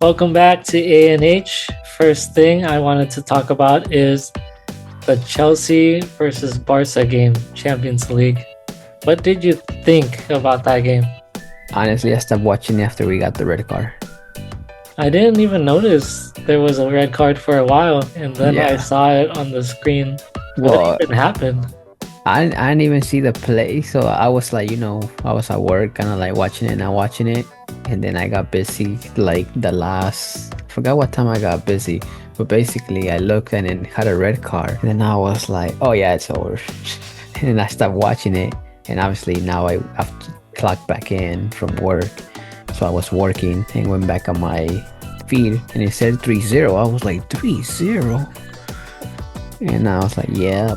Welcome back to A&H. First thing I wanted to talk about is the Chelsea versus Barca game, Champions League. What did you think about that game? Honestly, I stopped watching after we got the red card. I didn't even notice there was a red card for a while, and then I Yeah. saw it on the screen. What Well, even happened? I didn't even see the play, so I was like, I was at work, kind of like watching it, not watching it, and then I got busy like I forgot what time I got busy, but basically I looked and it had a red card, and then I was like, oh yeah, it's over, and I stopped watching it, and obviously now I have to clock back in from work, so I was working and went back on my feed, and it said 3-0. I was like 3-0, and I was like, yeah.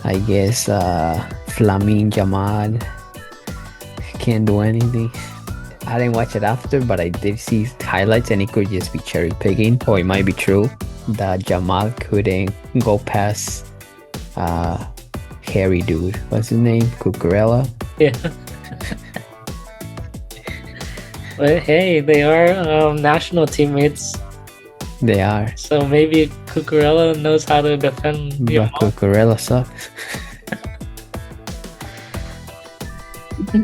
I guess Flamine Jamal can't do anything. I didn't watch it after, but I did see highlights, and it could just be cherry picking, or it might be true that Jamal couldn't go past hairy dude. What's his name? Cucurella. Yeah. But hey, they are national teammates, They are, so maybe Cucurella knows how to defend but Cucurella sucks.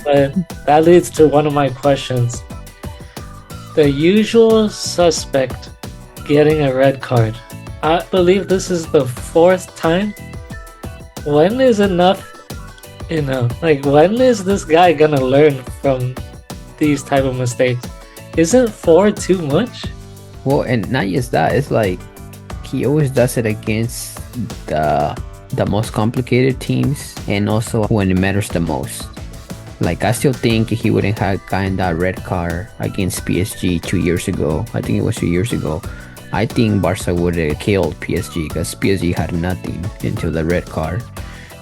But that leads to one of my questions. The usual suspect getting a red card. I believe this is the fourth time. When is enough enough? Like, when is this guy gonna learn from these type of mistakes? Isn't four too much? Well, and not just that, it's like he always does it against the most complicated teams, and also when it matters the most. Like, I still think he wouldn't have gotten that red card against PSG 2 years ago. I think it was 2 years ago. I think Barca would have killed PSG because PSG had nothing until the red card,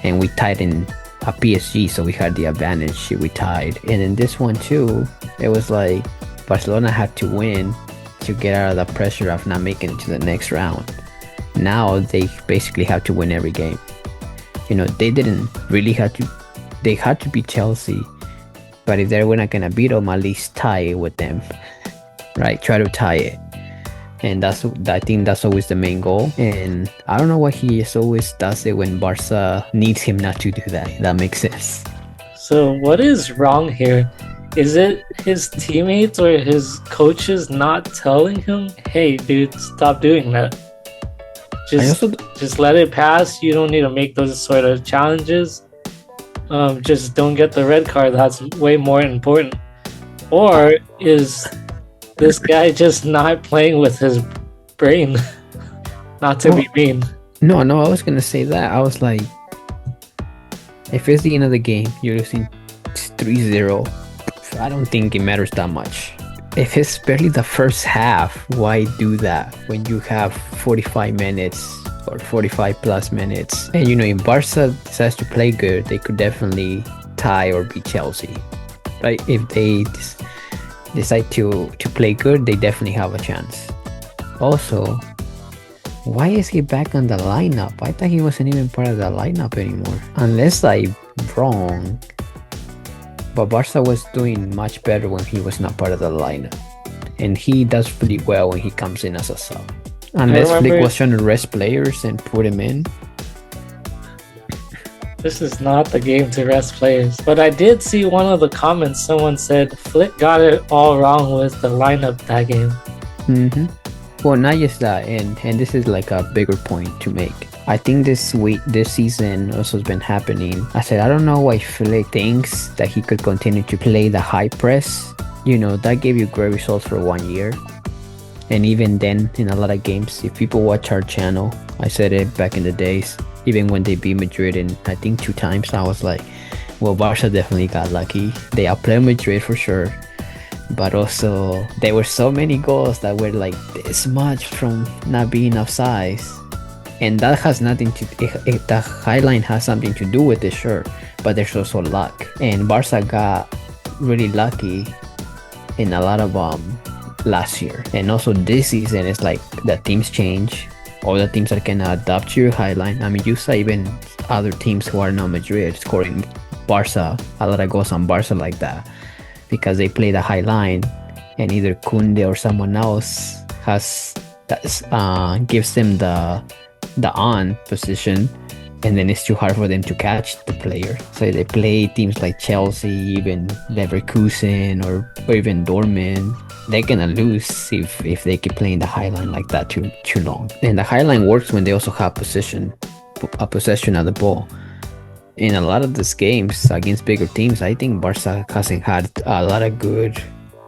and we tied in a PSG, so we had the advantage. We tied, and in this one too, it was like Barcelona had to win to get out of the pressure of not making it to the next round. Now they basically have to win every game. They didn't really have to. They had to beat Chelsea, but if they were not gonna beat them, at least tie it with them, right? Try to tie it, and I think that's always the main goal. And I don't know why he just always does it when Barca needs him not to do that. If that makes sense. So what is wrong here? Is it his teammates or his coaches not telling him, hey dude, stop doing that? Just let it pass. You don't need to make those sort of challenges. Just don't get the red card. That's way more important. Or is this guy just not playing with his brain? Not to be mean. No, I was gonna say that. I was like, if it's the end of the game, you're losing 3-0. I don't think it matters that much. If it's barely the first half, why do that when you have 45 minutes or 45 plus minutes? And if Barca decides to play good, they could definitely tie or beat Chelsea. Right? If they decide to play good, they definitely have a chance. Also, why is he back on the lineup? I thought he wasn't even part of the lineup anymore. Unless I'm wrong. But Barca was doing much better when he was not part of the lineup. And he does pretty well when he comes in as a sub. Unless Flick was trying to rest players and put him in. This is not the game to rest players. But I did see one of the comments. Someone said Flick got it all wrong with the lineup that game. Well, not just that, and this is like a bigger point to make. I think this season also has been happening. I said, I don't know why Flick thinks that he could continue to play the high press. That gave you great results for 1 year. And even then, in a lot of games, if people watch our channel, I said it back in the days, even when they beat Madrid, and I think 2 times, I was like, well, Barca definitely got lucky. They outplayed Madrid for sure. But also, there were so many goals that were like this much from not being offside. And that has nothing to the highline has something to do with it, sure, but there's also luck, and Barca got really lucky in a lot of last year, and also this season. It's like the teams change, all the teams that can adapt to your highline. I mean, you saw even other teams who are not Madrid scoring Barca a lot of goals on Barca like that, because they play the high line and either Kunde or someone else gives them the on position, and then it's too hard for them to catch the player. So they play teams like Chelsea, even Leverkusen, or even Dortmund. They're gonna lose if they keep playing the high line like that too long. And the high line works when they also have a possession of the ball. In a lot of these games against bigger teams, I think Barca hasn't had a lot of good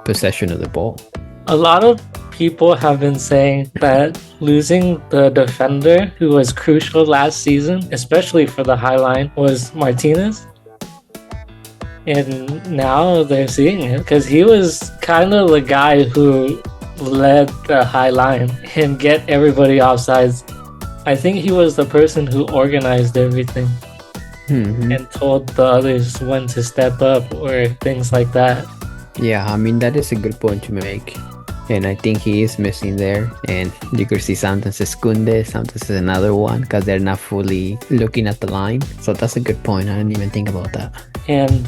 possession of the ball. A lot of people have been saying that losing the defender who was crucial last season, especially for the high line, was Martinez. And now they're seeing it because he was kind of the guy who led the high line and get everybody offsides. I think he was the person who organized everything and told the others when to step up or things like that. Yeah, I mean, that is a good point to make. And I think he is missing there. And you could see sometimes it's Kunde, sometimes it's another one because they're not fully looking at the line. So that's a good point. I didn't even think about that. And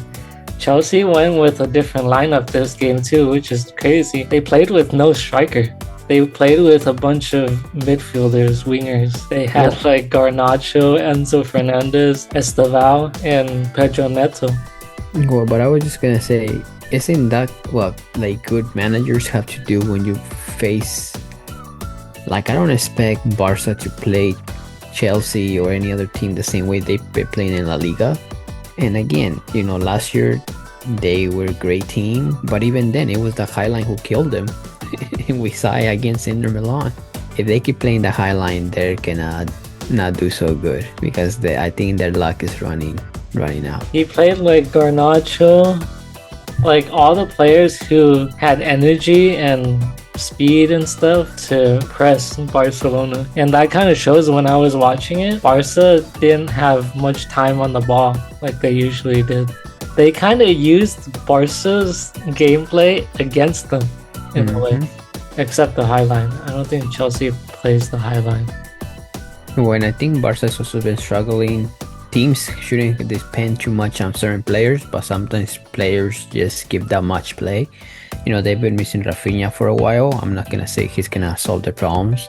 Chelsea went with a different lineup this game too, which is crazy. They played with no striker. They played with a bunch of midfielders, wingers. They had like Garnacho, Enzo Fernandez, Estevao, and Pedro Neto. Well, but I was just gonna say, isn't that what like good managers have to do when you face, like, I don't expect Barca to play Chelsea or any other team the same way they've been playing in La Liga. And again, you know, last year they were a great team, but even then it was the high line who killed them. We saw it against Inter Milan. If they keep playing the high line, they're gonna not do so good because I think their luck is running out. He played like Garnacho, like all the players who had energy and speed and stuff to press Barcelona. And that kind of shows when I was watching it, Barca didn't have much time on the ball like they usually did. They kind of used Barca's gameplay against them in a way, except the high line. I don't think Chelsea plays the high line. When I think Barca's also been struggling, teams shouldn't depend too much on certain players, but sometimes players just give that much play. You know, they've been missing Rafinha for a while. I'm not gonna say he's gonna solve their problems.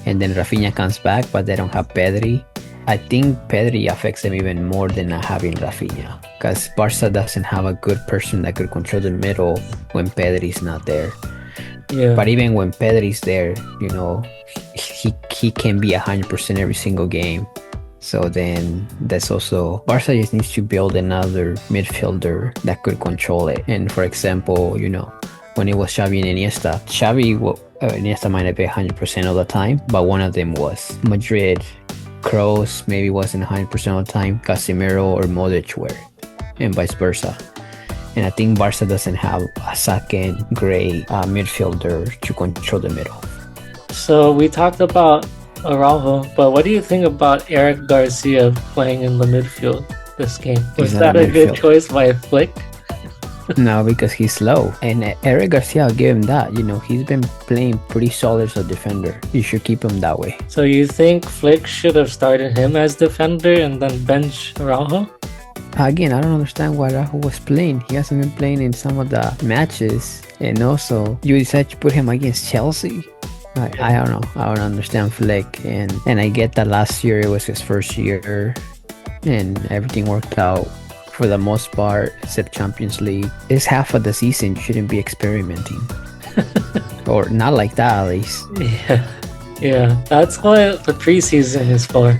And then Rafinha comes back, but they don't have Pedri. I think Pedri affects them even more than not having Rafinha, because Barca doesn't have a good person that could control the middle when Pedri's not there. Yeah. But even when Pedri's there, you know, he can be 100% every single game. So then that's also, Barca just needs to build another midfielder that could control it. And for example, you know, when it was Xavi and Iniesta, Iniesta might not be 100% of the time, but one of them was. Madrid, Kroos maybe wasn't 100% of the time, Casemiro or Modric were, and vice versa. And I think Barca doesn't have a second great midfielder to control the middle. So we talked about Araujo, but what do you think about Eric Garcia playing in the midfield this game? Was that a good choice by Flick? No, because he's slow. And Eric Garcia, I'll give him that. You know, he's been playing pretty solid as a defender. You should keep him that way. So you think Flick should have started him as defender and then bench Araujo? Again, I don't understand why Araujo was playing. He hasn't been playing in some of the matches. And also, you decided to put him against Chelsea? I don't know. I don't understand Flick. And I get that last year it was his first year and everything worked out for the most part, except Champions League. It's half of the season. You shouldn't be experimenting. Or not like that, at least. Yeah. That's what the preseason is for.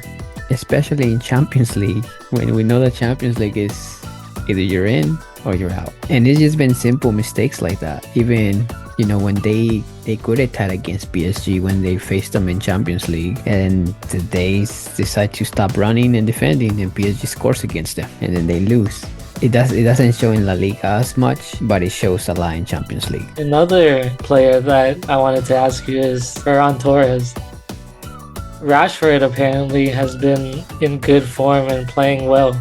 Especially in Champions League, when we know that Champions League is either you're in or you're out. And it's just been simple mistakes like that. Even, you know, when they could have tied against PSG when they faced them in Champions League, and they decide to stop running and defending, and PSG scores against them, and then they lose. It doesn't show in La Liga as much, but it shows a lot in Champions League. Another player that I wanted to ask you is Ferran Torres. Rashford apparently has been in good form and playing well.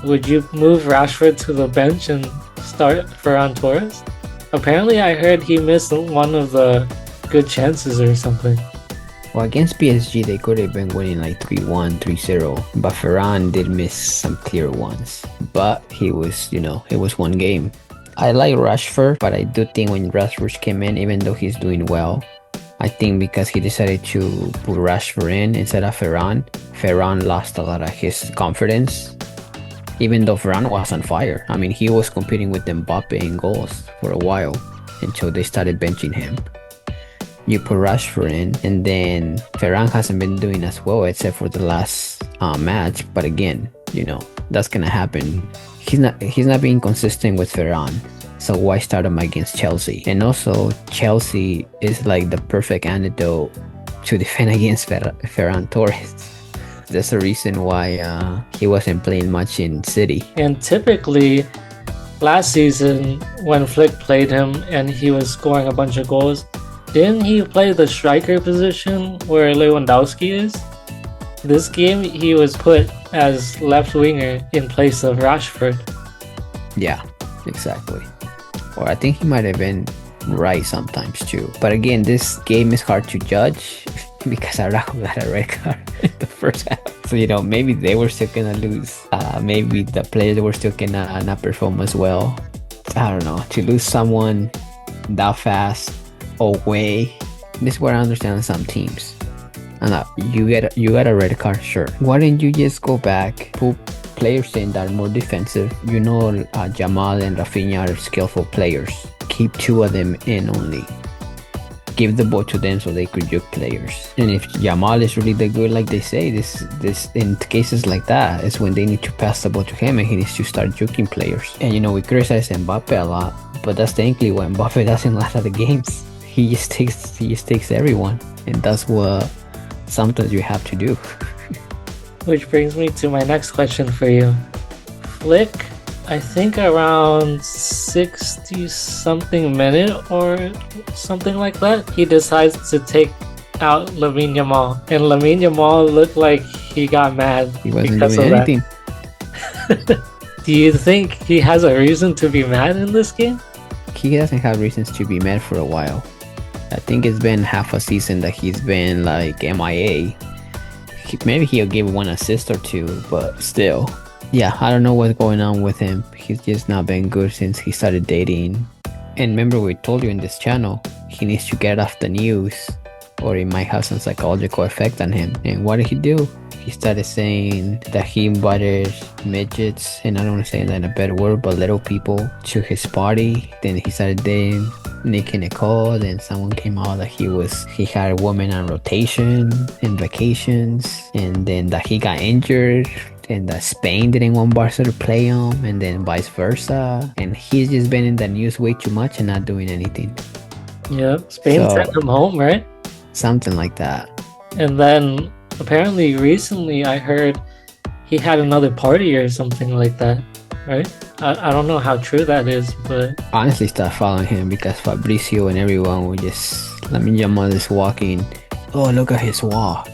Would you move Rashford to the bench and start Ferran Torres? Apparently I heard he missed one of the good chances or something. Well, against PSG, they could have been winning like 3-1, 3-0. But Ferran did miss some clear ones. But he was, you know, it was one game. I like Rashford, but I do think when Rashford came in, even though he's doing well, I think because he decided to put Rashford in instead of Ferran lost a lot of his confidence. Even though Ferran was on fire. I mean, he was competing with Mbappe in goals for a while until they started benching him. You put Rashford in, and then Ferran hasn't been doing as well except for the last match. But again, that's gonna happen. He's not being consistent with Ferran. So why start him against Chelsea? And also, Chelsea is like the perfect antidote to defend against Ferran Torres. That's the reason why he wasn't playing much in City. And typically, last season when Flick played him and he was scoring a bunch of goals, didn't he play the striker position where Lewandowski is? This game, he was put as left winger in place of Rashford. Yeah, exactly. Or I think he might have been right sometimes too. But again, this game is hard to judge because Araujo got a red card in the first half. So, maybe they were still gonna lose. Maybe the players were still gonna not perform as well. I don't know. To lose someone that fast away, this is what I understand some teams. And you get a red card, sure. Why didn't you just go back, put players in that are more defensive? Jamal and Rafinha are skillful players. Keep two of them in only. Give the ball to them so they could juke players. And if Jamal is really that good, like they say, this in cases like that is when they need to pass the ball to him and he needs to start juking players. And we criticize Mbappe a lot, but that's technically what Mbappe does in a lot of the games. He just takes everyone, and that's what sometimes you have to do. Which brings me to my next question for you. Flick, I think around 60 something minute or something like that, he decides to take out Lamine Yamal, and Lamine Yamal looked like he got mad. He wasn't doing anything. Do you think he has a reason to be mad in this game? He doesn't have reasons to be mad for a while. I think it's been half a season that he's been like MIA. Maybe he'll give one assist or two, but still. Yeah, I don't know what's going on with him. He's just not been good since he started dating. And remember, we told you in this channel, he needs to get off the news or it might have some psychological effect on him. And what did he do? He started saying that he invited midgets, and I don't want to say that in a better word, but little people to his party. Then he started dating Nick and Nicole. Then someone came out that he had a woman on rotation in vacations, and then that he got injured, and that Spain didn't want Barca to play him, and then vice versa. And he's just been in the news way too much and not doing anything. Yeah, Spain sent him home, right? Something like that. And then apparently recently I heard he had another party or something like that, right? I don't know how true that is, but honestly start following him because Fabricio and everyone were just, Lamine Yamal is walking, oh look at his walk.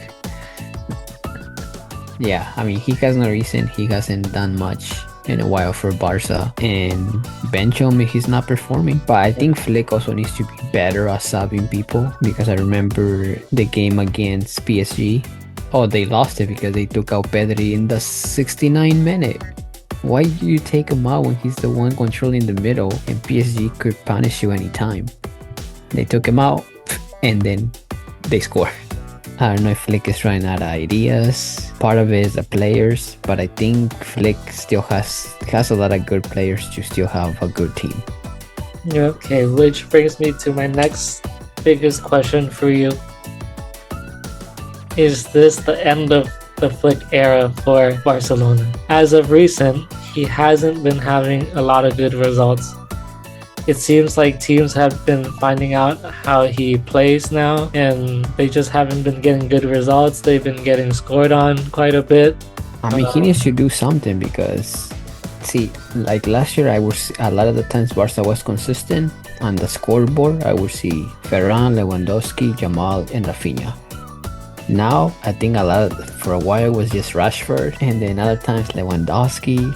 Yeah, I mean, he has no reason. He hasn't done much in a while for Barca, and bench him if he's not performing. But I think Flick also needs to be better at subbing people, because I remember the game against PSG. Oh, they lost it because they took out Pedri in the 69th minute. Why do you take him out when he's the one controlling the middle and PSG could punish you anytime? They took him out and then they score. I don't know if Flick is trying out ideas. Part of it is the players, but I think Flick still has a lot of good players to still have a good team. Okay, which brings me to my next biggest question for you. Is this the end of the Flick era for Barcelona? As of recent, he hasn't been having a lot of good results. It seems like teams have been finding out how he plays now, and they just haven't been getting good results. They've been getting scored on quite a bit. I mean, he needs to do something because, see, like last year, I was a lot of the times Barca was consistent on the scoreboard. I would see Ferran, Lewandowski, Jamal, and Rafinha. Now, I think for a while it was just Rashford, and then other times Lewandowski,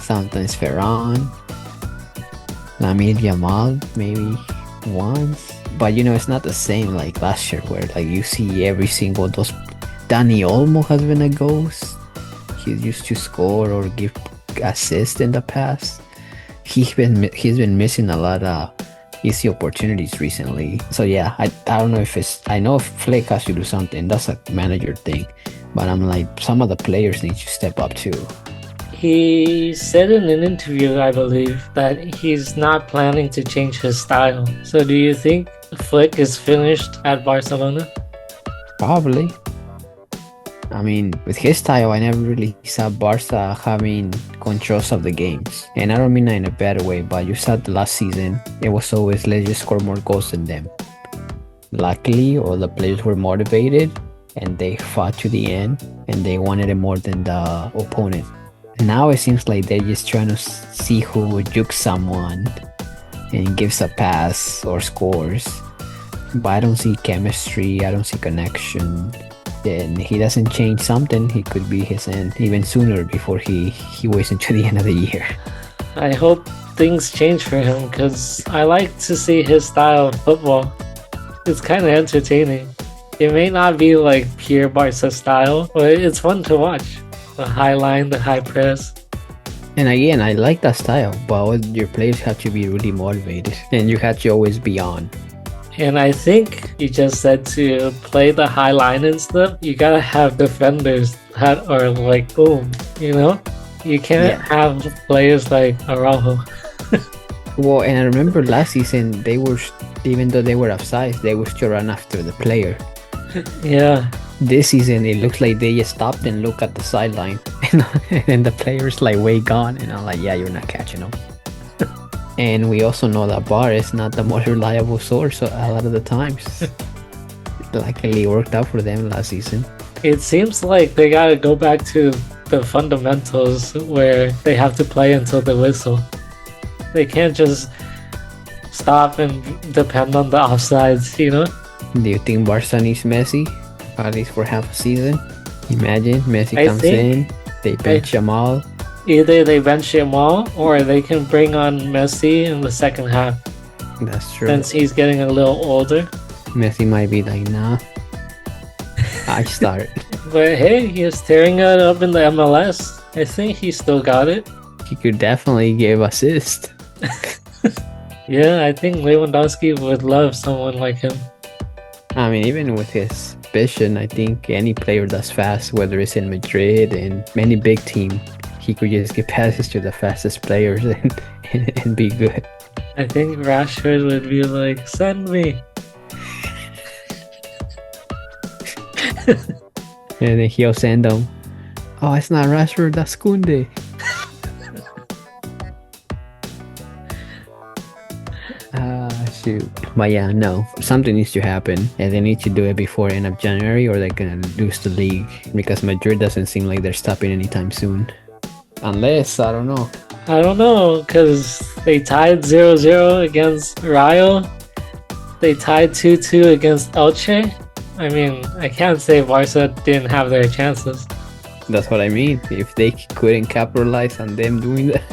sometimes Ferran, Lamine Yamal, maybe once. But it's not the same like last year where like you see every single those. Dani Olmo has been a ghost. He used to score or give assist in the past. he's been missing a lot of easy opportunities recently. So yeah, I don't know if I know if Flick has to do something. That's a manager thing. But I'm like, some of the players need to step up too. He said in an interview, I believe, that he's not planning to change his style. So do you think Flick is finished at Barcelona? Probably. I mean, with his style, I never really saw Barca having controls of the games. And I don't mean that in a bad way, but you saw the last season, it was always, let's just score more goals than them. Luckily, all the players were motivated and they fought to the end and they wanted it more than the opponent. Now it seems like they're just trying to see who would juke someone and gives a pass or scores. But I don't see chemistry, I don't see connection. And he doesn't change something, he could be his end even sooner before he waits until the end of the year. I hope things change for him because I like to see his style of football. It's kind of entertaining. It may not be like pure Barca style, but it's fun to watch. The high line, the high press. And again, I like that style, but all your players have to be really motivated and you have to always be on. And I think you just said to play the high line and stuff, you gotta have defenders that are like, boom, you know? You can't have players like Araujo. Well, and I remember last season, they were, even though they were offside, they would still run after the player. Yeah. This season, it looks like they just stopped and look at the sideline. And the player's like way gone. And I'm like, yeah, you're not catching them. And we also know that VAR is not the most reliable source a lot of the times. Luckily, it worked out for them last season. It seems like they gotta go back to the fundamentals where they have to play until the whistle. They can't just stop and depend on the offsides, you know? Do you think Barca needs Messi? At least for half a season? Imagine Messi comes in, they bench Jamal. Either they bench Jamal or they can bring on Messi in the second half. That's true. Since he's getting a little older. Messi might be like, nah, I start. But hey, he's tearing it up in the MLS. I think he still got it. He could definitely give assist. Yeah, I think Lewandowski would love someone like him. I mean, even with his vision, I think any player that's fast, whether it's in Madrid and any big team, he could just give passes to the fastest players and be good. I think Rashford would be like, send me. And then he'll send them. Oh, it's not Rashford, that's Kunde. Shoot. But yeah, no, something needs to happen and they need to do it before end of January or they're gonna lose the league because Madrid doesn't seem like they're stopping anytime soon. Unless, I don't know, because they tied 0-0 against Rayo. They tied 2-2 against Elche. I mean, I can't say Barca didn't have their chances. That's what I mean. If they couldn't capitalize on them doing that.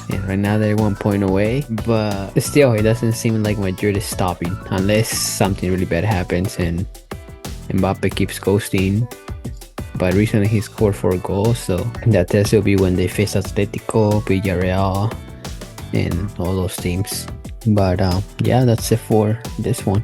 And right now they're 1 point away. But still, it doesn't seem like Madrid is stopping. Unless something really bad happens and Mbappe keeps ghosting. But recently he scored 4 goals, so that test will be when they face Atletico, Villarreal, and all those teams. But yeah, that's it for this one.